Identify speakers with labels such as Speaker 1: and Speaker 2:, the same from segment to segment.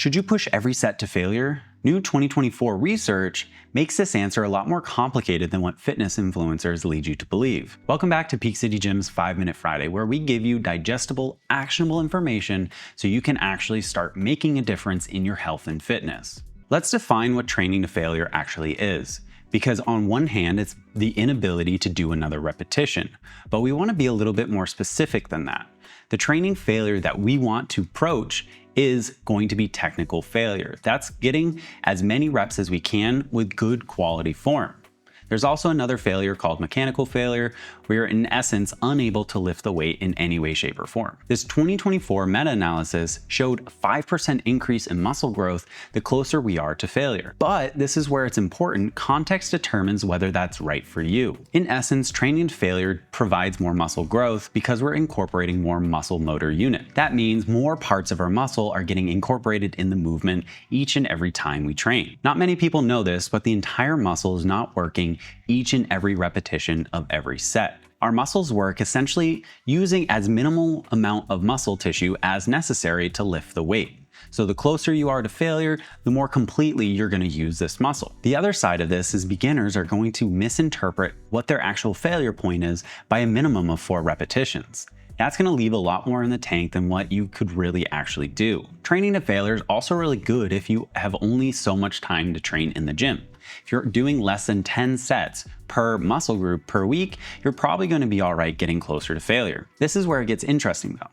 Speaker 1: Should you push every set to failure? New 2024 research makes this answer a lot more complicated than what fitness influencers lead you to believe. Welcome back to Peak City Gym's 5-Minute Friday, where we give you digestible, actionable information so you can actually start making a difference in your health and fitness. Let's define what training to failure actually is. Because on one hand, it's the inability to do another repetition, but we want to be a little bit more specific than that. The training failure that we want to approach is going to be technical failure. That's getting as many reps as we can with good quality form. There's also another failure called mechanical failure, where you're in essence unable to lift the weight in any way, shape, or form. This 2024 meta-analysis showed a 5% increase in muscle growth the closer we are to failure. But this is where it's important, context determines whether that's right for you. In essence, training to failure provides more muscle growth because we're incorporating more muscle motor unit. That means more parts of our muscle are getting incorporated in the movement each and every time we train. Not many people know this, but the entire muscle is not working each and every repetition of every set. Our muscles work essentially using as minimal amount of muscle tissue as necessary to lift the weight. So the closer you are to failure, the more completely you're going to use this muscle. The other side of this is beginners are going to misinterpret what their actual failure point is by a minimum of 4 repetitions. That's going to leave a lot more in the tank than what you could really actually do. Training to failure is also really good if you have only so much time to train in the gym. If you're doing less than 10 sets per muscle group per week, you're probably going to be all right getting closer to failure. This is where it gets interesting though.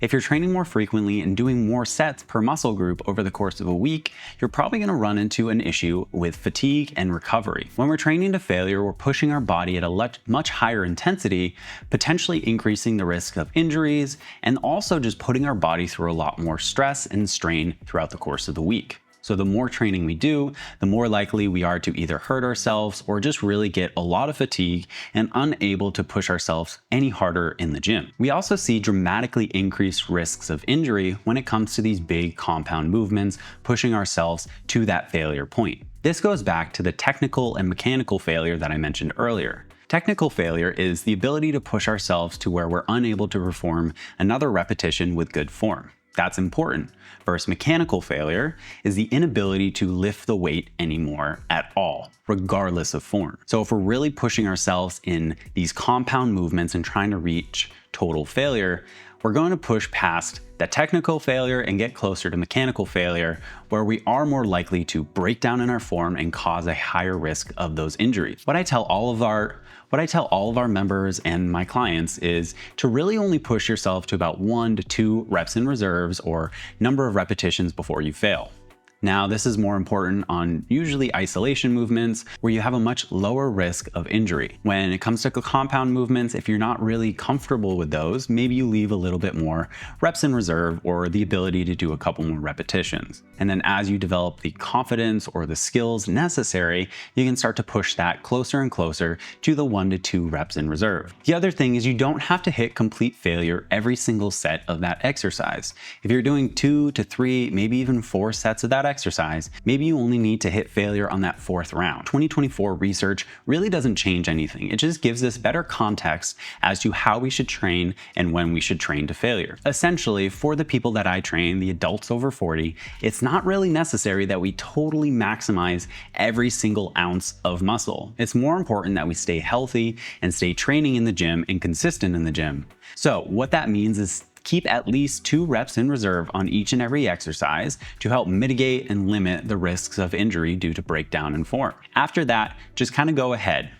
Speaker 1: If you're training more frequently and doing more sets per muscle group over the course of a week, you're probably going to run into an issue with fatigue and recovery. When we're training to failure, we're pushing our body at a much higher intensity, potentially increasing the risk of injuries, and also just putting our body through a lot more stress and strain throughout the course of the week. So the more training we do, the more likely we are to either hurt ourselves or just really get a lot of fatigue and unable to push ourselves any harder in the gym. We also see dramatically increased risks of injury when it comes to these big compound movements, pushing ourselves to that failure point. This goes back to the technical and mechanical failure that I mentioned earlier. Technical failure is the ability to push ourselves to where we're unable to perform another repetition with good form. That's important. Versus mechanical failure is the inability to lift the weight anymore at all, regardless of form. So if we're really pushing ourselves in these compound movements and trying to reach total failure, we're going to push past that technical failure and get closer to mechanical failure, where we are more likely to break down in our form and cause a higher risk of those injuries. What I tell all of our members and my clients is to really only push yourself to about 1 to 2 reps in reserves or number of repetitions before you fail. Now, this is more important on usually isolation movements where you have a much lower risk of injury. When it comes to compound movements, if you're not really comfortable with those, maybe you leave a little bit more reps in reserve or the ability to do a couple more repetitions. And then as you develop the confidence or the skills necessary, you can start to push that closer and closer to the 1 to 2 reps in reserve. The other thing is you don't have to hit complete failure every single set of that exercise. If you're doing 2 to 3, maybe even 4 sets of that exercise, maybe you only need to hit failure on that 4th round. 2024 research really doesn't change anything. It just gives us better context as to how we should train and when we should train to failure. Essentially, for the people that I train, the adults over 40, it's not really necessary that we totally maximize every single ounce of muscle. It's more important that we stay healthy and stay training in the gym and consistent in the gym. So what that means is keep at least 2 reps in reserve on each and every exercise to help mitigate and limit the risks of injury due to breakdown in form. After that, just kind of go ahead.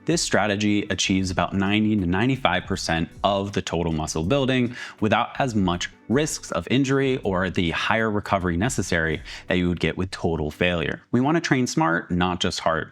Speaker 1: This strategy achieves about 90 to 95% of the total muscle building without as much risks of injury or the higher recovery necessary that you would get with total failure. We want to train smart, not just hard.